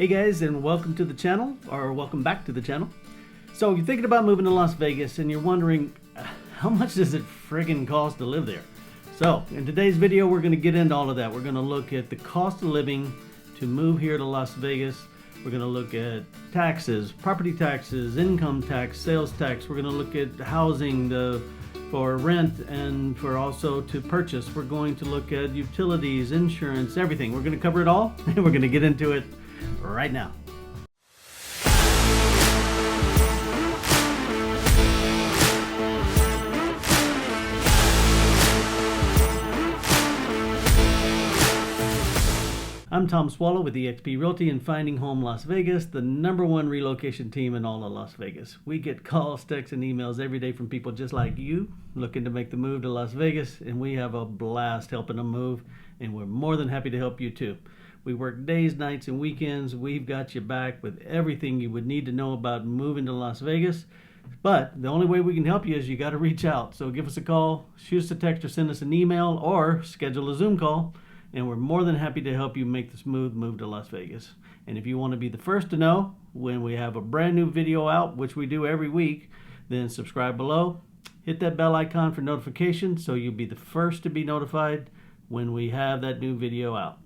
Hey guys, and welcome to the channel, or welcome back to the channel. So you're thinking about moving to Las Vegas and you're wondering, how much does it friggin' cost to live there? So in today's video, we're gonna get into all of that. We're gonna look at the cost of living to move here to Las Vegas. We're gonna look at taxes, property taxes, income tax, sales tax. We're gonna look at housing, for rent and for also to purchase. We're going to look at utilities, insurance, everything. We're gonna cover it all and we're gonna get into it right now. I'm Tom Swallow with eXp Realty and Finding Home Las Vegas, the #1 relocation team in all of Las Vegas. We get calls, texts, and emails every day from people just like you looking to make the move to Las Vegas, and we have a blast helping them move, and we're more than happy to help you too. We work days, nights, and weekends. We've got you back with everything you would need to know about moving to Las Vegas. But the only way we can help you is you got to reach out. So give us a call, shoot us a text, or send us an email, or schedule a Zoom call, and we're more than happy to help you make the smooth move to Las Vegas. And if you want to be the first to know when we have a brand new video out, which we do every week, then subscribe below. Hit that bell icon for notifications so you'll be the first to be notified when we have that new video out.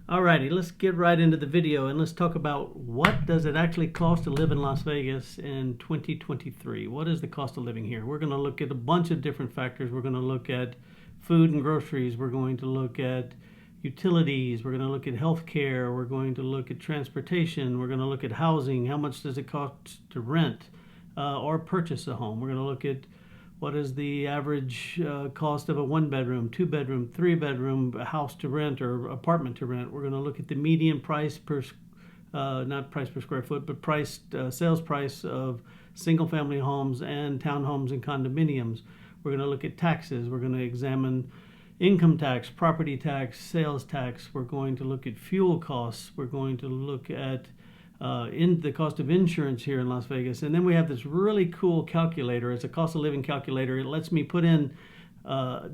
Alrighty, let's get right into the video and let's talk about what does it actually cost to live in Las Vegas in 2023. What is the cost of living here? We're going to look at a bunch of different factors. We're going to look at food and groceries. We're going to look at utilities. We're going to look at healthcare. We're going to look at transportation. We're going to look at housing. How much does it cost to rent or purchase a home? We're going to look at what is the average cost of a 1-bedroom, 2-bedroom, 3-bedroom house to rent or apartment to rent. We're going to look at the median price per, not price per square foot, but sales price of single-family homes and townhomes and condominiums. We're going to look at taxes. We're going to examine income tax, property tax, sales tax. We're going to look at fuel costs. We're going to look at in the cost of insurance here in Las Vegas. And then we have this really cool calculator. It's a cost of living calculator. It lets me put in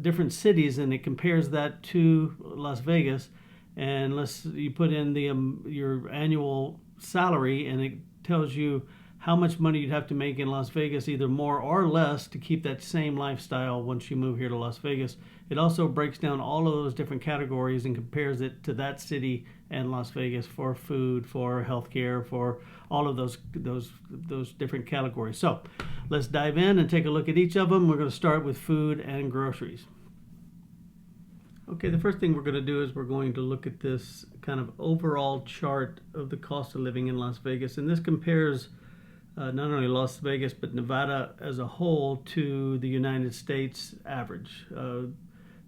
different cities and it compares that to Las Vegas. And you put in your annual salary and it tells you how much money you'd have to make in Las Vegas, either more or less, to keep that same lifestyle once you move here to Las Vegas. It also breaks down all of those different categories and compares it to that city and Las Vegas for food, for healthcare, for all of those different categories. So let's dive in and take a look at each of them. We're going to start with food and groceries. Okay, the first thing we're going to do is we're going to look at this kind of overall chart of the cost of living in Las Vegas, and this compares not only Las Vegas, but Nevada as a whole to the United States average.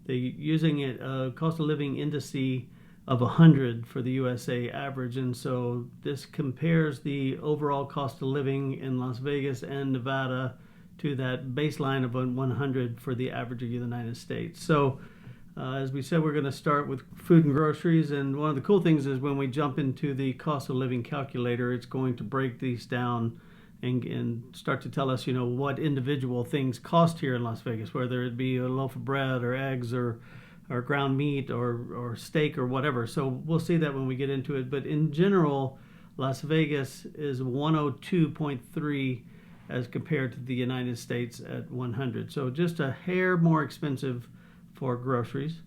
They're using a cost of living indice of 100 for the USA average, and so this compares the overall cost of living in Las Vegas and Nevada to that baseline of 100 for the average of the United States. So as we said, we're going to start with food and groceries, and one of the cool things is when we jump into the cost of living calculator, it's going to break these down and start to tell us, what individual things cost here in Las Vegas, whether it be a loaf of bread or eggs or ground meat or steak or whatever. So we'll see that when we get into it. But in general, Las Vegas is 102.3 as compared to the United States at 100. So just a hair more expensive for groceries.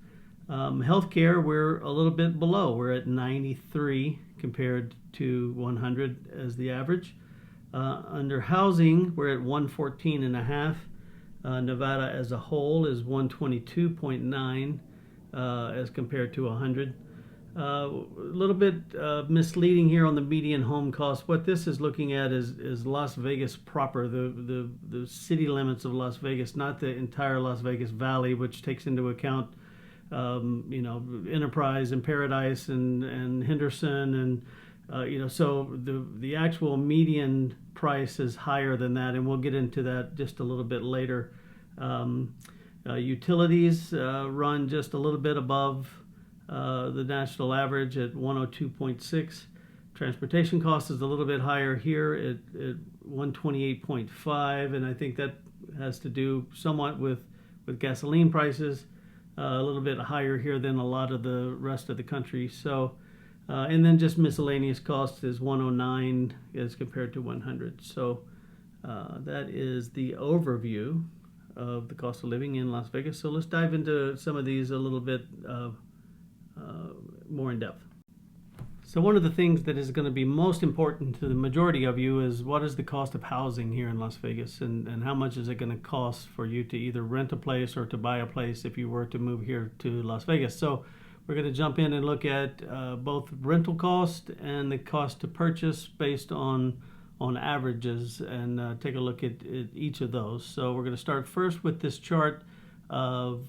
Healthcare, we're a little bit below. We're at 93 compared to 100 as the average. Under housing, we're at 114.5. Nevada as a whole is 122.9 as compared to 100. A little bit misleading here on the median home cost. What this is looking at is Las Vegas proper, the city limits of Las Vegas, not the entire Las Vegas Valley, which takes into account Enterprise and Paradise and Henderson and so the actual median price is higher than that, and we'll get into that just a little bit later. Utilities run just a little bit above the national average at 102.6. Transportation cost is a little bit higher here at 128.5, and I think that has to do somewhat with gasoline prices, a little bit higher here than a lot of the rest of the country. So And then just miscellaneous costs is 109 as compared to 100. So that is the overview of the cost of living in Las Vegas. So let's dive into some of these a little bit more in depth. So one of the things that is going to be most important to the majority of you is what is the cost of housing here in Las Vegas, and how much is it going to cost for you to either rent a place or to buy a place if you were to move here to Las Vegas. So we're going to jump in and look at both rental cost and the cost to purchase based on averages, and take a look at each of those. So we're going to start first with this chart of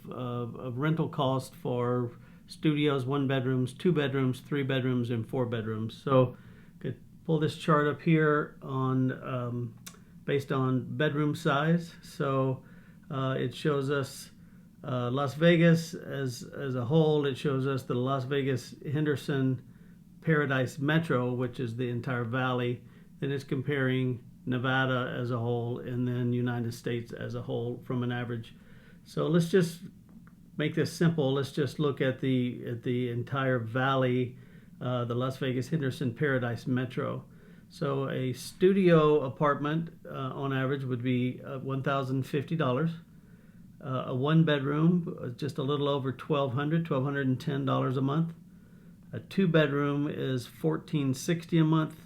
rental cost for studios, 1 bedrooms, 2 bedrooms, 3 bedrooms, and 4 bedrooms. So could pull this chart up here on based on bedroom size. So it shows us Las Vegas as a whole. It shows us the Las Vegas Henderson Paradise Metro, which is the entire valley. Then it's comparing Nevada as a whole, and then United States as a whole from an average. So let's just make this simple. Let's just look at the entire valley, the Las Vegas Henderson Paradise Metro. So a studio apartment on average would be $1,050. A 1 bedroom, just a little over $1,210 a month. A 2 bedroom is $1,460 a month.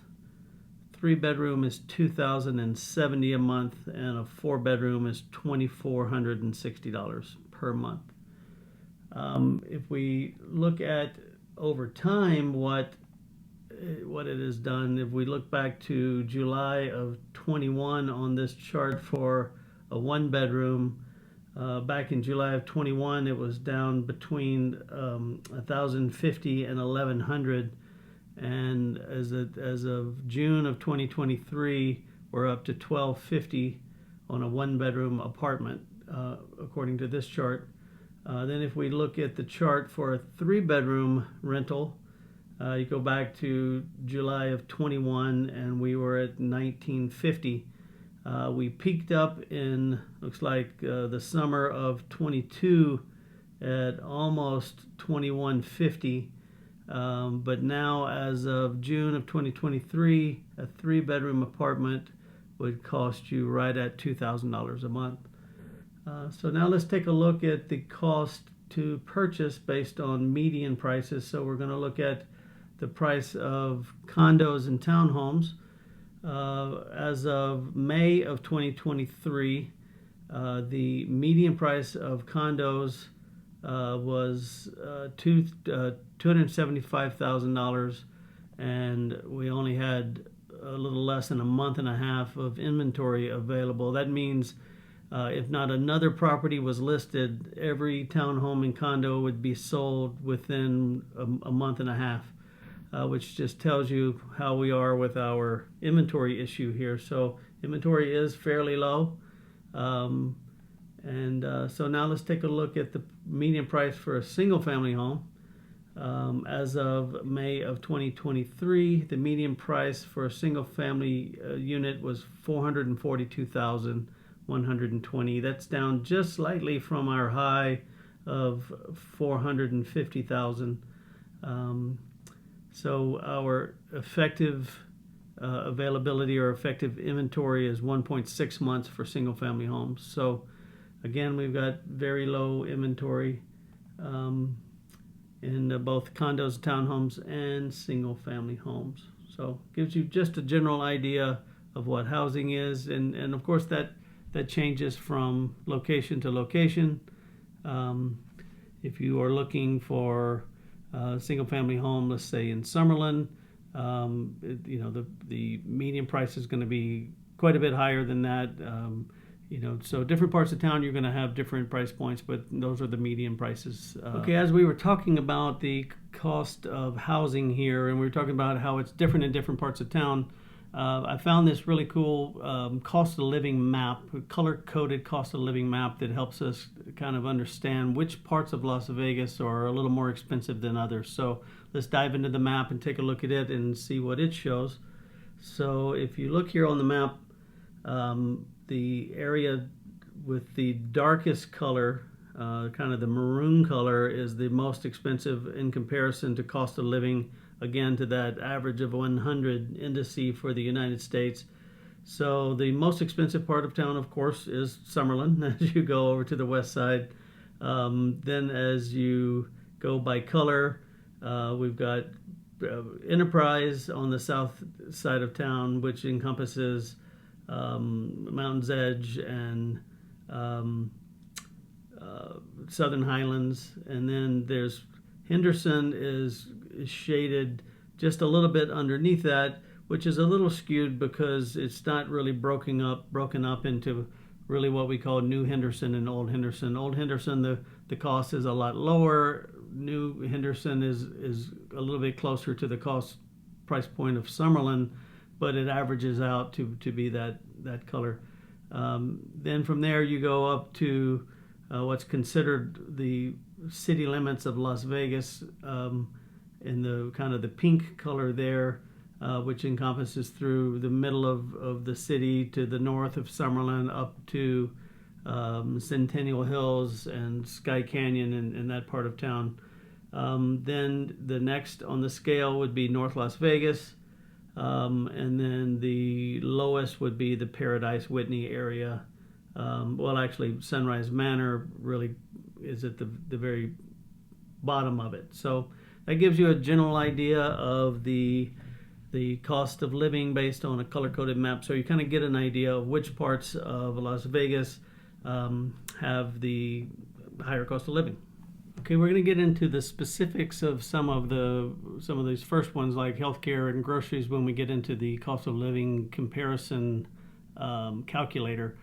3 bedroom is $2,070 a month, and a 4 bedroom is $2,460 per month. If we look at over time what it has done, if we look back to July of 21 on this chart for a 1 bedroom, back in July of 21 it was down between $1,050 and $1,100, and as of June of 2023 we're up to $1,250 on a 1 bedroom apartment, according to this chart. Then if we look at the chart for a 3 bedroom rental, you go back to July of 21 and we were at $1,950. We peaked up in, looks like the summer of 22 at almost $2,150. But now as of June of 2023, a 3 bedroom apartment would cost you right at $2,000 a month. So now let's take a look at the cost to purchase based on median prices. So we're going to look at the price of condos and townhomes. As of May of 2023, the median price of condos was $275,000, and we only had a little less than a month and a half of inventory available. That means if not another property was listed, every townhome and condo would be sold within a month and a half, which just tells you how we are with our inventory issue here. So inventory is fairly low. So now let's take a look at the median price for a single family home. As of May of 2023, the median price for a single family unit was $442,120. That's down just slightly from our high of $450,000. So our effective availability or effective inventory is 1.6 months for single family homes. So again, we've got very low inventory in both condos, townhomes, and single family homes. So gives you just a general idea of what housing is, and of course that changes from location to location. If you are looking for a single family home, let's say in Summerlin, the median price is going to be quite a bit higher than that. So different parts of town, you're going to have different price points, but those are the median prices. Okay, as we were talking about the cost of housing here, and we were talking about how it's different in different parts of town, I found this really cool cost of living map, color-coded cost of living map that helps us kind of understand which parts of Las Vegas are a little more expensive than others. So let's dive into the map and take a look at it and see what it shows. So if you look here on the map, the area with the darkest color, kind of the maroon color, is the most expensive in comparison to cost of living again, to that average of 100 indice for the United States. So the most expensive part of town, of course, is Summerlin as you go over to the west side. Then as you go by color, we've got Enterprise on the south side of town, which encompasses Mountain's Edge and Southern Highlands. And then there's Henderson is shaded just a little bit underneath that, which is a little skewed because it's not really broken up into really what we call New Henderson and Old Henderson. Old Henderson, the cost is a lot lower. New Henderson is a little bit closer to the cost price point of Summerlin, but it averages out to be that color. Then from there you go up to what's considered the city limits of Las Vegas, in the kind of the pink color there, which encompasses through the middle of the city to the north of Summerlin up to Centennial Hills and Sky Canyon in that part of town. Then the next on the scale would be North Las Vegas, and then the lowest would be the Paradise Whitney area. Well, actually, Sunrise Manor really is at the very bottom of it. So that gives you a general idea of the cost of living based on a color-coded map. So you kind of get an idea of which parts of Las Vegas have the higher cost of living. Okay, we're going to get into the specifics of some of these first ones, like healthcare and groceries, when we get into the cost of living comparison calculator.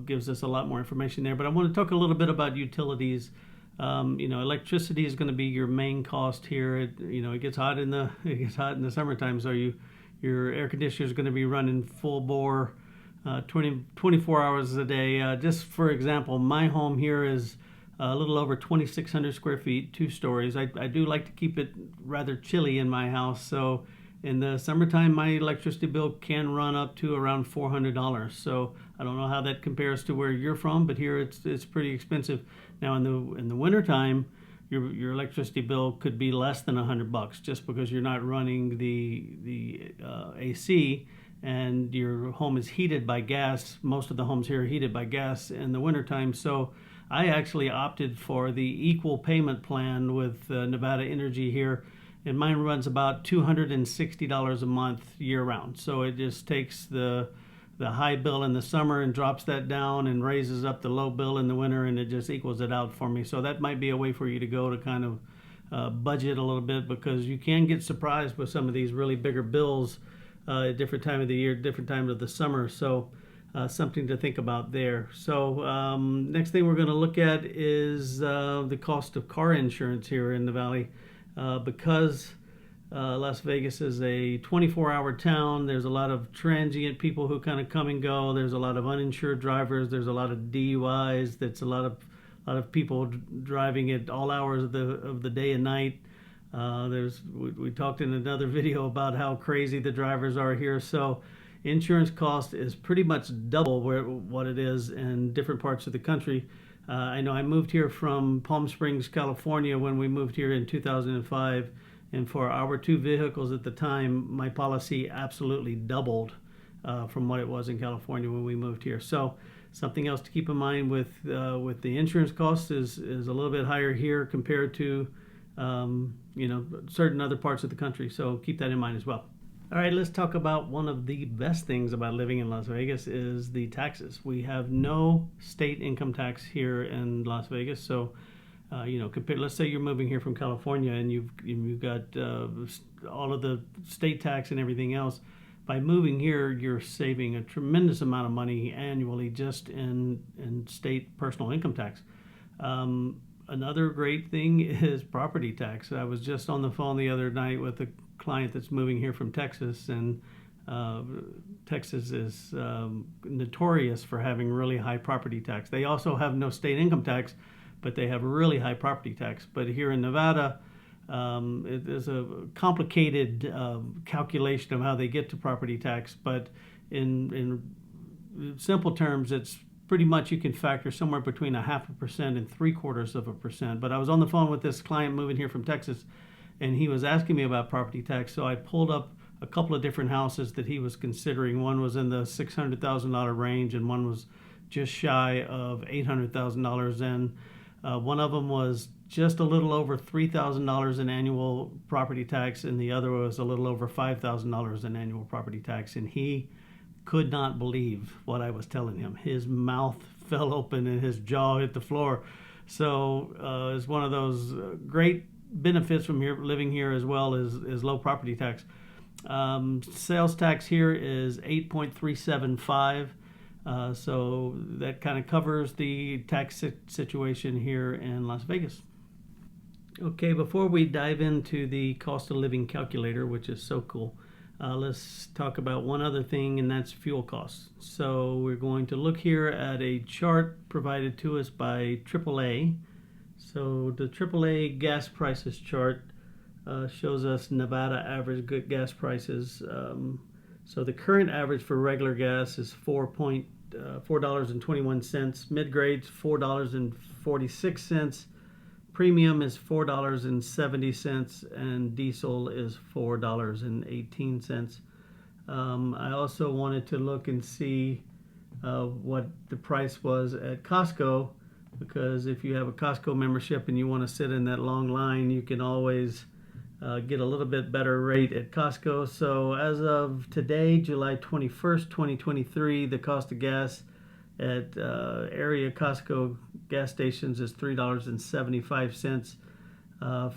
Gives us a lot more information there. But I want to talk a little bit about utilities. Electricity is going to be your main cost here. It gets hot in the summertime, so your air conditioner is going to be running full bore 24 hours a day. Just for example, my home here is a little over 2,600 square feet, 2 stories. I do like to keep it rather chilly in my house, so in the summertime my electricity bill can run up to around $400. So I don't know how that compares to where you're from, but here it's pretty expensive. Now in the wintertime, your electricity bill could be less than $100 just because you're not running the AC and your home is heated by gas. Most of the homes here are heated by gas in the wintertime. So I actually opted for the equal payment plan with Nevada Energy here, and mine runs about $260 a month year round. So it just takes the high bill in the summer and drops that down and raises up the low bill in the winter, and it just equals it out for me. So that might be a way for you to go to kind of budget a little bit, because you can get surprised with some of these really bigger bills at different time of the year, different time of the summer. So something to think about there. So next thing we're going to look at is the cost of car insurance here in the Valley. Because Las Vegas is a 24-hour town, there's a lot of transient people who kind of come and go. There's a lot of uninsured drivers. There's a lot of DUIs. That's a lot of people driving at all hours of the day and night. We talked in another video about how crazy the drivers are here. So insurance cost is pretty much double what it is in different parts of the country. I know I moved here from Palm Springs, California when we moved here in 2005, and for our 2 vehicles at the time, my policy absolutely doubled from what it was in California when we moved here. So something else to keep in mind with the insurance cost is a little bit higher here compared to certain other parts of the country. So keep that in mind as well. All right, let's talk about one of the best things about living in Las Vegas is the taxes. We have no state income tax here in Las Vegas. So, let's say you're moving here from California and you've got all of the state tax and everything else. By moving here, you're saving a tremendous amount of money annually just in state personal income tax. Another great thing is property tax. I was just on the phone the other night with a client that's moving here from Texas, and Texas is notorious for having really high property tax. They also have no state income tax, but they have really high property tax. But here in Nevada, it is a complicated calculation of how they get to property tax, but in simple terms, it's pretty much you can factor somewhere between 0.5% and 0.75%. But I was on the phone with this client moving here from Texas, and he was asking me about property tax. So I pulled up a couple of different houses that he was considering. One was in the $600,000 range, and one was just shy of $800,000. And one of them was just a little over $3,000 in annual property tax, and the other was a little over $5,000 in annual property tax. And he could not believe what I was telling him. His mouth fell open and his jaw hit the floor. So it's one of those great benefits from here, living here, as well as low property tax. Sales tax here is 8.375. So that kind of covers the tax situation here in Las Vegas. Okay, before we dive into the cost of living calculator, which is so cool, let's talk about one other thing, and that's fuel costs. So we're going to look here at a chart provided to us by AAA. So the AAA gas prices chart shows us Nevada average good gas prices. So the current average for regular gas is $4.21. Mid-grades $4.46. Premium is $4.70, and diesel is $4.18. I also wanted to look and see what the price was at Costco, because if you have a Costco membership and you want to sit in that long line, you can always get a little bit better rate at Costco. So as of today, July 21st, 2023, the cost of gas at area Costco gas stations is $3.75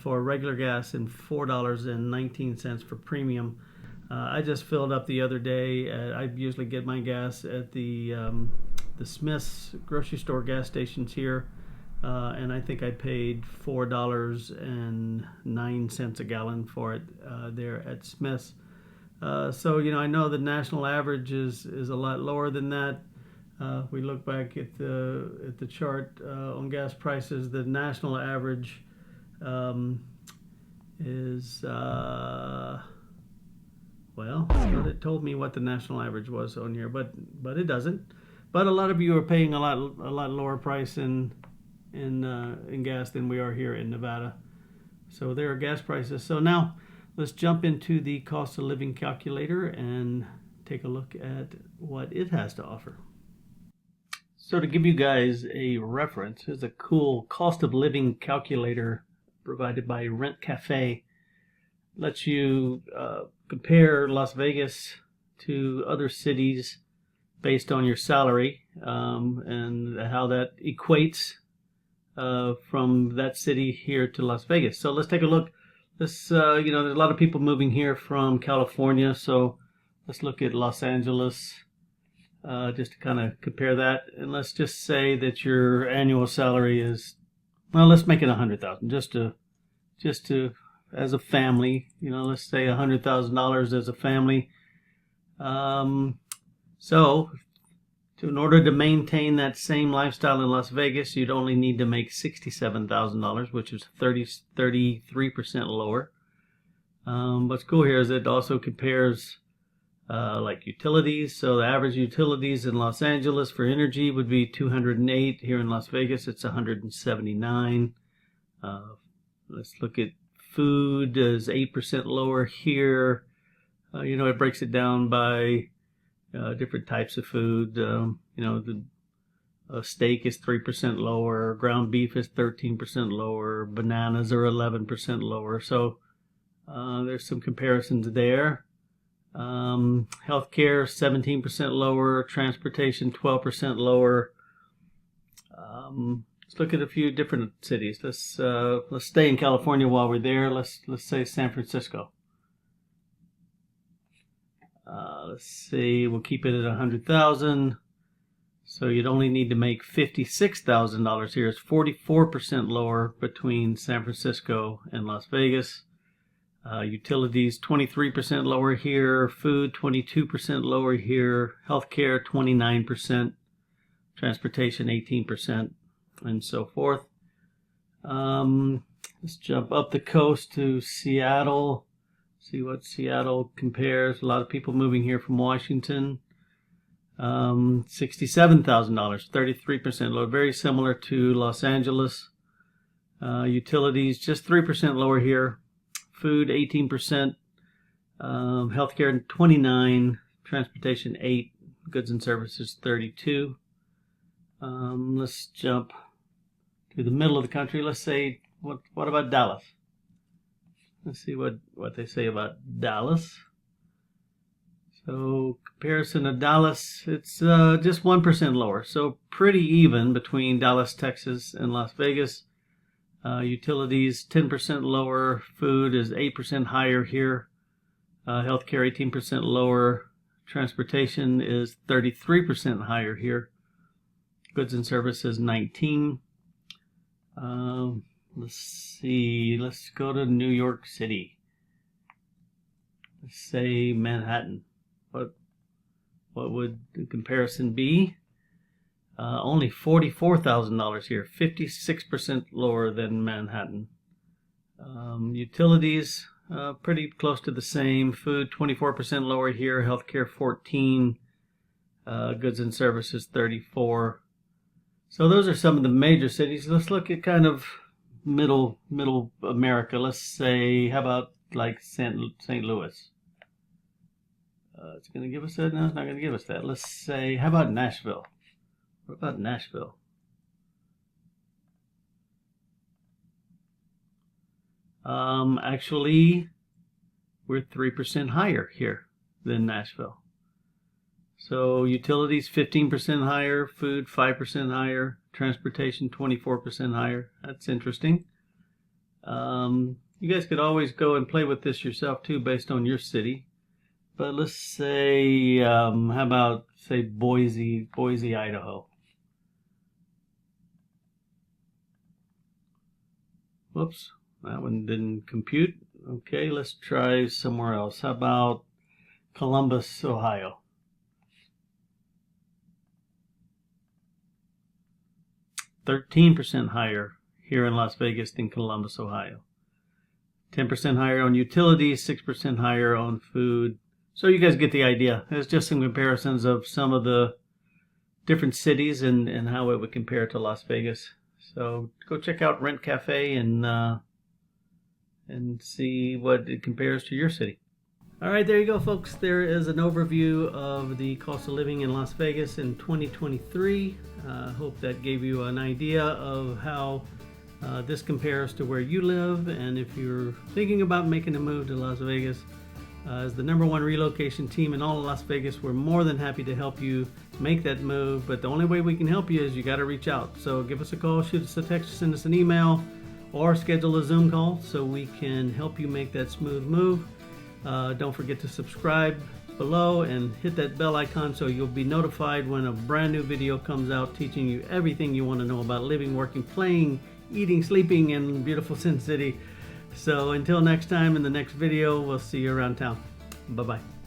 for regular gas and $4.19 for premium. I just filled up the other day. I usually get my gas at the Smith's grocery store gas stations here, and I think I paid $4.09 a gallon for it there at Smith's. So I know the national average is a lot lower than that. We look back at the chart on gas prices. The national average is well, it told me what the national average was on here, but it doesn't. But a lot of you are paying a lot lower price in gas than we are here in Nevada. So there are gas prices. So now let's jump into the cost of living calculator and take a look at what it has to offer. So to give you guys a reference, here's a cool cost of living calculator provided by Rent Cafe. Lets you compare Las Vegas to other cities based on your salary, and how that equates from that city here to Las Vegas. So let's take a look. There's a lot of people moving here from California, so let's look at Los Angeles. Just to kind of compare that, and let's just say that your annual salary is, well, let's make it $100,000, just to as a family, let's say $100,000 as a family. So in order to maintain that same lifestyle in Las Vegas, you'd only need to make $67,000, which is 33% lower. What's cool here is it also compares like utilities. So the average utilities in Los Angeles for energy would be $208. Here in Las Vegas, it's $179. Let's look at food. Is 8% lower here. It breaks it down by different types of food. The steak is 3% lower. Ground beef is 13% lower. Bananas are 11% lower. So there's some comparisons there. Healthcare 17% lower, transportation 12% lower. Let's look at a few different cities. Let's stay in California while we're there. Let's say San Francisco. Let's see, we'll keep it at 100,000. So you'd only need to make $56,000 here. It's 44% lower between San Francisco and Las Vegas. Utilities 23% lower here, food 22% lower here, healthcare 29%, transportation 18%, and so forth. Let's jump up the coast to Seattle, see what Seattle compares. A lot of people moving here from Washington. $67,000, 33% lower, very similar to Los Angeles. Utilities just 3% lower here. food 18%, healthcare 29%, transportation 8%, goods and services 32%. Let's jump to the middle of the country. Let's say, what about Dallas? Let's see what they say about Dallas. So comparison to Dallas, it's just 1% lower. So pretty even between Dallas, Texas, and Las Vegas. Utilities 10% lower. Food is 8% higher here. Healthcare 18% lower. Transportation is 33% higher here. Goods and services 19%. Let's see. Let's go to New York City. Let's say Manhattan. What would the comparison be? Only $44,000 here, 56% lower than Manhattan. Utilities pretty close to the same. Food 24% lower here. Healthcare 14%. Goods and services 34%. So those are some of the major cities. Let's look at kind of middle America. Let's say, how about like St. Louis? It's going to give us that? No, it's not going to give us that. Let's say, how about Nashville? What about Nashville? Actually, we're 3% higher here than Nashville. So utilities 15% higher, food 5% higher, transportation 24% higher. That's interesting. You guys could always go and play with this yourself too, based on your city. But let's say, how about say Boise, Idaho? Whoops, that one didn't compute. Okay, let's try somewhere else. How about Columbus, Ohio? $13% higher here in Las Vegas than Columbus, Ohio. 10% higher on utilities, 6% higher on food. So you guys get the idea. It's just some comparisons of some of the different cities and how it would compare to Las Vegas. So go check out Rent Cafe and see what it compares to your city. All right, there you go, folks. There is an overview of the cost of living in Las Vegas in 2023. Hope that gave you an idea of how this compares to where you live. And if you're thinking about making a move to Las Vegas, as the #1 relocation team in all of Las Vegas, we're more than happy to help you make that move. But the only way we can help you is you got to reach out. So give us a call, shoot us a text, send us an email, or schedule a Zoom call so we can help you make that smooth move. Don't forget to subscribe below and hit that bell icon so you'll be notified when a brand new video comes out teaching you everything you want to know about living, working, playing, eating, sleeping in beautiful Sin City. So until next time, in the next video, we'll see you around town. Bye-bye.